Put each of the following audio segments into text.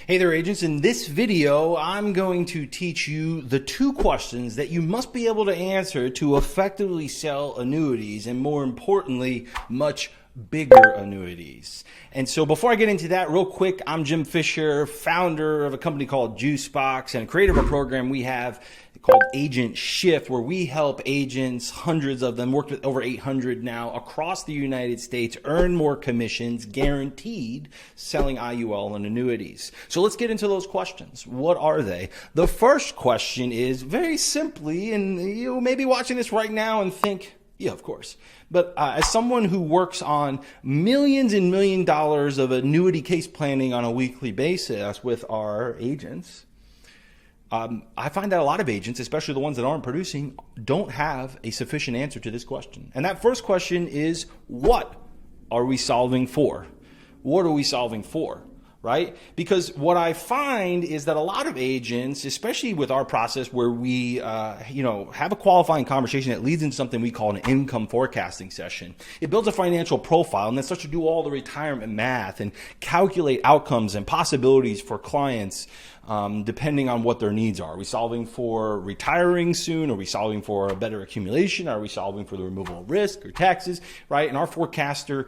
Hey there, agents. In this video, I'm going to teach you the 2 questions that you must be able to answer to effectively sell annuities, and more importantly, much bigger annuities. And so before I get into that, real quick, I'm Jim Fisher, founder of a company called Juicebox and creator of a program we have called Agent Shift, where we help agents, hundreds of them, worked with over 800 now across the United States, earn more commissions, guaranteed, selling IUL and annuities. So let's get into those questions. What are they? The first question is very simply, and you may be watching this right now and think, yeah, of course. But as someone who works on millions and million dollars of annuity case planning on a weekly basis with our agents, I find that a lot of agents, especially the ones that aren't producing, don't have a sufficient answer to this question. And that first question is, what are we solving for? What are we solving for? Right? Because what I find is that a lot of agents, especially with our process where we, have a qualifying conversation that leads into something we call an income forecasting session. It builds a financial profile and then starts to do all the retirement math and calculate outcomes and possibilities for clients depending on what their needs are. Are we solving for retiring soon? Are we solving for a better accumulation? Are we solving for the removal of risk or taxes? Right? And our forecaster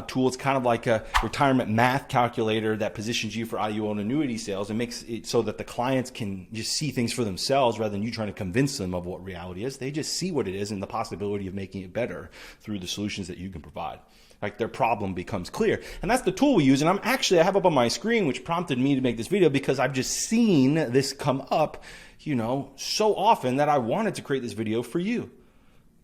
tool is kind of like a retirement math calculator that positions you for IUL and annuity sales and makes it so that the clients can just see things for themselves rather than you trying to convince them of what reality is. They just see what it is and the possibility of making it better through the solutions that you can provide. Like their problem becomes clear. And that's the tool we use. And I have up on my screen, which prompted me to make this video because I've just seen this come up, so often that I wanted to create this video for you.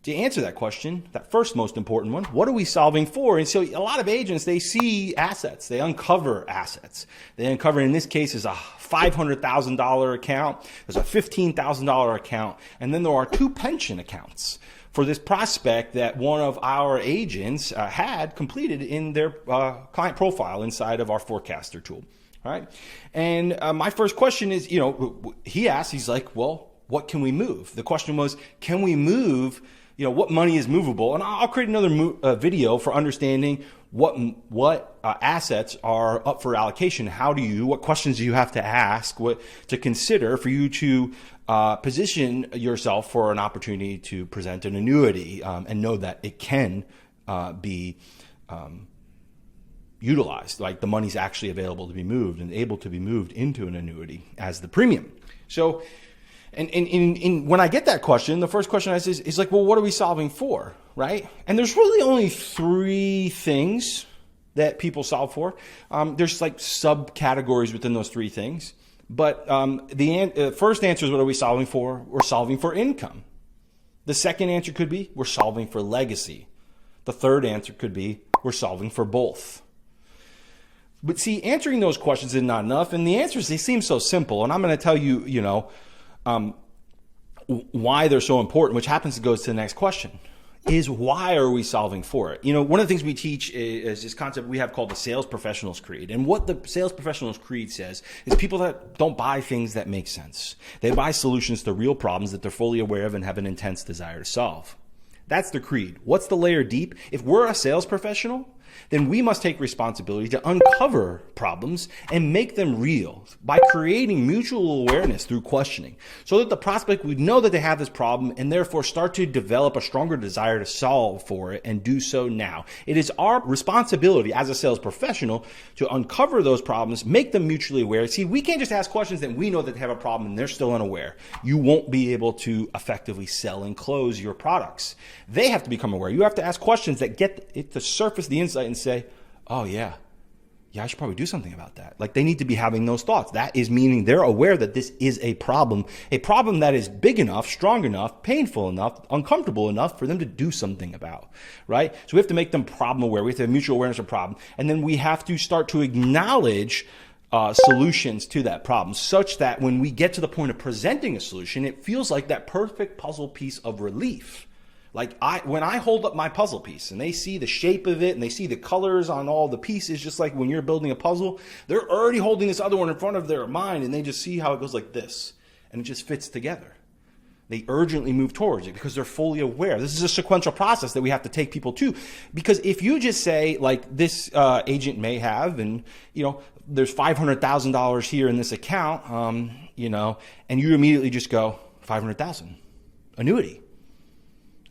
To answer that question, that first most important one, what are we solving for? And so a lot of agents, they see assets, they uncover assets. They uncover, in this case, is a $500,000 account, there's a $15,000 account, and then there are 2 pension accounts for this prospect that one of our agents had completed in their client profile inside of our forecaster tool. All right. And my first question is, he asked, he's like, well, what can we move? The question was, can we move, what money is movable? And I'll create another video for understanding what assets are up for allocation. What questions do you have to ask, what to consider for you to position yourself for an opportunity to present an annuity and know that it can be utilized, like the money's actually available to be moved and able to be moved into an annuity as the premium. So, and when I get that question, the first question I say is like, well, what are we solving for, right? And there's really only 3 things that people solve for. There's like subcategories within those 3 things. But the first answer is, what are we solving for? We're solving for income. The second answer could be, we're solving for legacy. The third answer could be, we're solving for both. But see, answering those questions is not enough. And the answers, they seem so simple. And I'm going to tell you, why they're so important, which happens to go to the next question, is why are we solving for it? One of the things we teach is this concept we have called the Sales Professionals Creed. And what the Sales Professionals Creed says is people that don't buy things that make sense. They buy solutions to real problems that they're fully aware of and have an intense desire to solve. That's the creed. What's the layer deep? If we're a sales professional, then we must take responsibility to uncover problems and make them real by creating mutual awareness through questioning so that the prospect would know that they have this problem and therefore start to develop a stronger desire to solve for it and do so now. It is our responsibility as a sales professional to uncover those problems, make them mutually aware. See, we can't just ask questions that we know that they have a problem and they're still unaware. You won't be able to effectively sell and close your products. They have to become aware. You have to ask questions that get it to surface the insight and say, oh yeah, I should probably do something about that. Like they need to be having those thoughts. That is meaning they're aware that this is a problem that is big enough, strong enough, painful enough, uncomfortable enough for them to do something about, right? So we have to make them problem aware. We have to have mutual awareness of problem. And then we have to start to acknowledge solutions to that problem such that when we get to the point of presenting a solution, it feels like that perfect puzzle piece of relief. Like when I hold up my puzzle piece and they see the shape of it and they see the colors on all the pieces, just like when you're building a puzzle, they're already holding this other one in front of their mind and they just see how it goes like this and it just fits together. They urgently move towards it because they're fully aware. This is a sequential process that we have to take people to. Because if you just say, like this agent may have, and there's $500,000 here in this account, and you immediately just go, 500,000, annuity.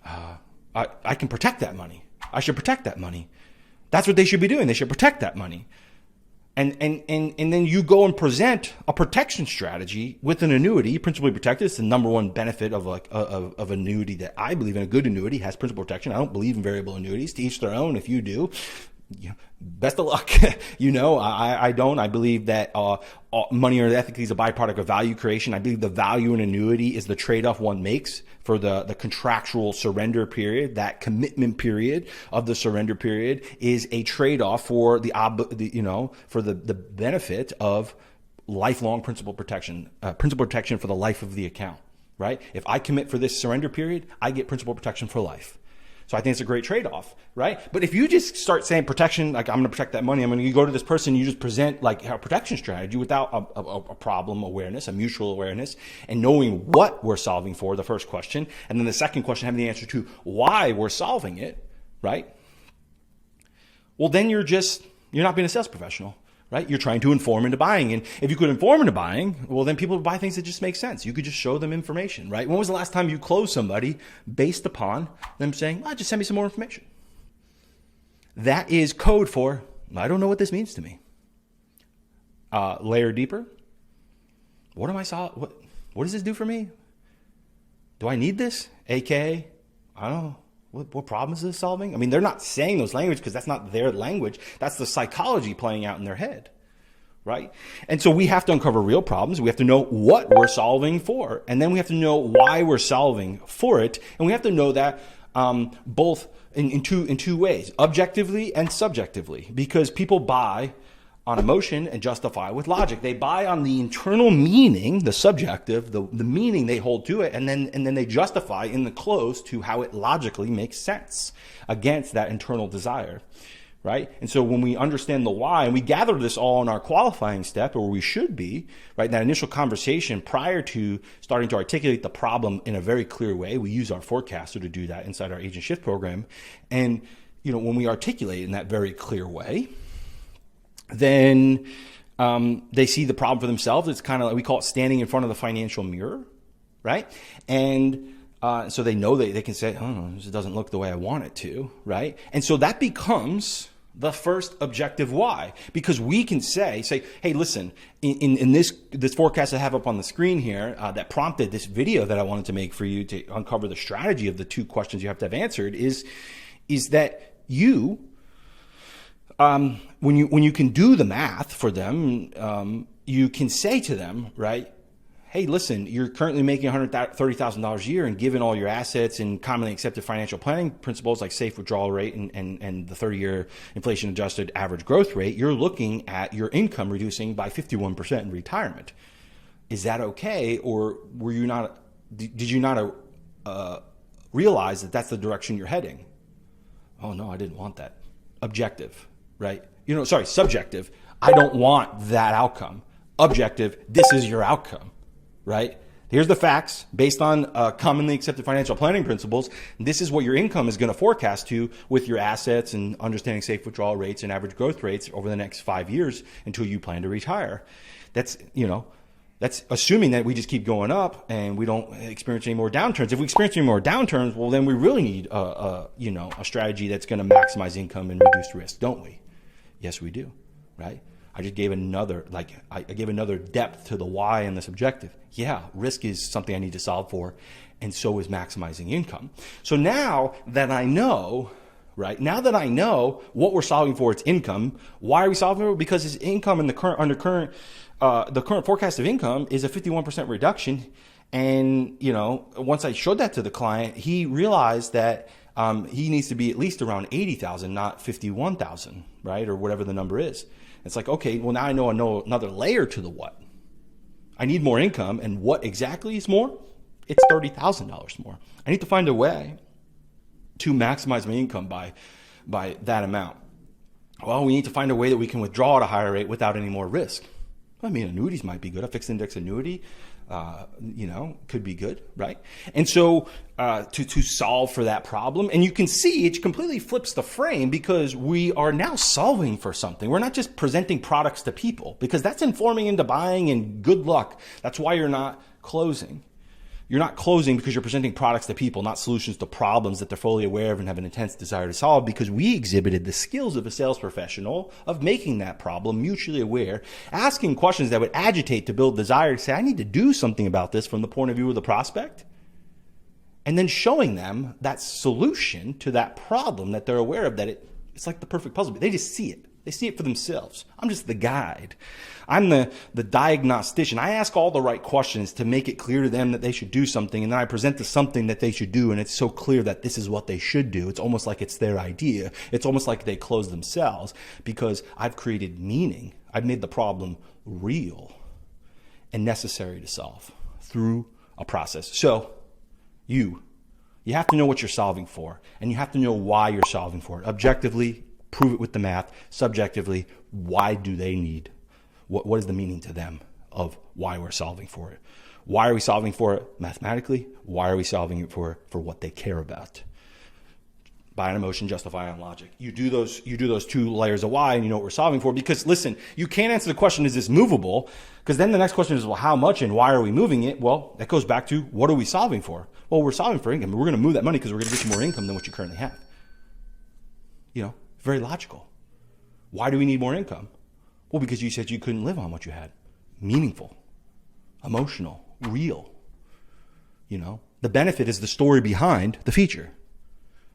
I can protect that money. I should protect that money. That's what they should be doing. They should protect that money. And then you go and present a protection strategy with an annuity, principally protected. It's the number one benefit of annuity that I believe in. A good annuity has principal protection. I don't believe in variable annuities. To each their own. If you do, best of luck. I don't. I believe that money earned ethically is a byproduct of value creation. I believe the value in annuity is the trade-off one makes for the contractual surrender period. That commitment period of the surrender period is a trade-off for the benefit of lifelong principal protection for the life of the account. Right? If I commit for this surrender period, I get principal protection for life. So I think it's a great trade-off, right? But if you just start saying protection, like I'm going to protect that money, you go to this person, you just present like a protection strategy without a problem awareness, a mutual awareness, and knowing what we're solving for, the first question, and then the second question, having the answer to why we're solving it, right? Well, then you're not being a sales professional. Right? You're trying to inform into buying. And if you could inform into buying, well, then people would buy things that just make sense. You could just show them information, right? When was the last time you closed somebody based upon them saying, just send me some more information? That is code for, I don't know what this means to me. Layer deeper. What am I what does this do for me? Do I need this? AKA, I don't know. What problem is this solving? They're not saying those language because that's not their language. That's the psychology playing out in their head, right? And so we have to uncover real problems. We have to know what we're solving for. And then we have to know why we're solving for it. And we have to know that both in two ways, objectively and subjectively, because people buy on emotion and justify with logic. They buy on the internal meaning, the subjective, the meaning they hold to it, and then they justify in the close to how it logically makes sense against that internal desire, right? And so when we understand the why, and we gather this all in our qualifying step, or we should be, right, that initial conversation prior to starting to articulate the problem in a very clear way, we use our forecaster to do that inside our Agent Shift program. And, when we articulate in that very clear way, then they see the problem for themselves. It's kind of like, we call it standing in front of the financial mirror, right? And so they know they can say, oh, this doesn't look the way I want it to, right? And so that becomes the first objective why, because we can say, hey, listen, in this forecast I have up on the screen here that prompted this video that I wanted to make for you to uncover the strategy of the two questions you have to have answered is that you, when you can do the math for them, you can say to them, right, hey, listen, you're currently making $130,000 a year, and given all your assets and commonly accepted financial planning principles like safe withdrawal rate and the 30-year inflation-adjusted average growth rate, you're looking at your income reducing by 51% in retirement. Is that okay, or did you not realize that that's the direction you're heading? Oh, no, I didn't want that. Objective. Right? Subjective. I don't want that outcome. Objective. This is your outcome. Right? Here's the facts based on commonly accepted financial planning principles. This is what your income is going to forecast to with your assets and understanding safe withdrawal rates and average growth rates over the next 5 years until you plan to retire. That's assuming that we just keep going up and we don't experience any more downturns. If we experience any more downturns, well, then we really need a strategy that's going to maximize income and reduce risk, don't we? Yes, we do, right? I just gave another depth to the why and the subjective. Yeah, risk is something I need to solve for, and so is maximizing income. So now that I know, right? Now that I know what we're solving for, it's income. Why are we solving for it? Because his income in the current forecast of income is a 51% reduction. And, once I showed that to the client, he realized that he needs to be at least around 80,000, not 51,000, right? Or whatever the number is. It's like, okay, well, now I know another layer to the what. I need more income. And what exactly is more? It's $30,000 more. I need to find a way to maximize my income by that amount. Well, we need to find a way that we can withdraw at a higher rate without any more risk. I mean, annuities might be good. A fixed index annuity, could be good, right? And so to solve for that problem, and you can see it completely flips the frame because we are now solving for something. We're not just presenting products to people because that's informing into buying and good luck. That's why you're not closing. You're not closing because you're presenting products to people, not solutions to problems that they're fully aware of and have an intense desire to solve, because we exhibited the skills of a sales professional of making that problem mutually aware, asking questions that would agitate to build desire to say, I need to do something about this from the point of view of the prospect, and then showing them that solution to that problem that they're aware of, that it's like the perfect puzzle. They just see it. They see it for themselves. I'm just the guide. I'm the diagnostician. I ask all the right questions to make it clear to them that they should do something, and then I present the something that they should do, and it's so clear that this is what they should do. It's almost like it's their idea. It's almost like they close themselves because I've created meaning. I've made the problem real and necessary to solve through a process. So you have to know what you're solving for, and you have to know why you're solving for it. Objectively, prove it with the math. Subjectively, why do they need? What is the meaning to them of why we're solving for it? Why are we solving for it mathematically? Why are we solving it for what they care about? By an emotion, justify on logic. You do those 2 layers of why, and you know what we're solving for. Because listen, you can't answer the question, is this movable? Because then the next question is, well, how much and why are we moving it? Well, that goes back to, what are we solving for? Well, we're solving for income. We're going to move that money because we're going to get you more income than what you currently have. Very logical. Why do we need more income? Well, because you said you couldn't live on what you had. Meaningful, emotional, real. The benefit is the story behind the feature,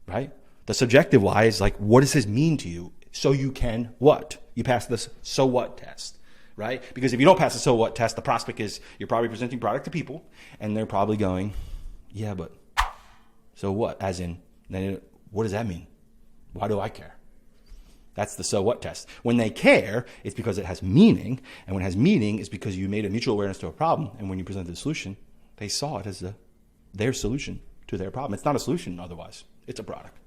right? The subjective why is like, what does this mean to you? So you can what? You pass this so what test, right? Because if you don't pass the so what test, the prospect is you're probably presenting product to people, and they're probably going, yeah, but so what? As in, then what does that mean? Why do I care? That's the so what test. When they care, it's because it has meaning. And when it has meaning, it's because you made a mutual awareness to a problem. And when you presented the solution, they saw it as their solution to their problem. It's not a solution otherwise. It's a product.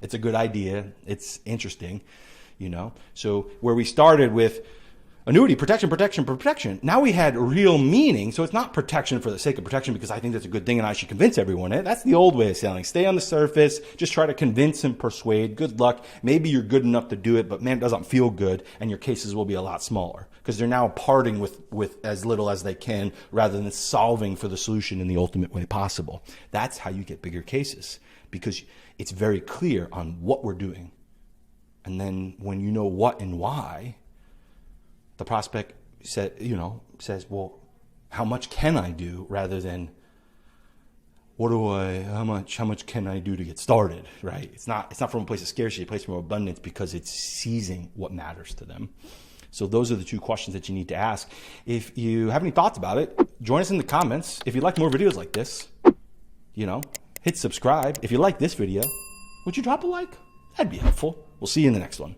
It's a good idea. It's interesting, So where we started with annuity, protection. Now we had real meaning. So it's not protection for the sake of protection because I think that's a good thing and I should convince everyone. That's the old way of selling. Stay on the surface. Just try to convince and persuade. Good luck. Maybe you're good enough to do it, but man, it doesn't feel good. And your cases will be a lot smaller because they're now parting with as little as they can rather than solving for the solution in the ultimate way possible. That's how you get bigger cases because it's very clear on what we're doing. And then when you know what and why, the prospect says, well, how much can I do rather than how much can I do to get started, right? It's not from a place of scarcity, a place from abundance because it's seizing what matters to them. So those are the 2 questions that you need to ask. If you have any thoughts about it, join us in the comments. If you'd like more videos like this, hit subscribe. If you like this video, would you drop a like? That'd be helpful. We'll see you in the next one.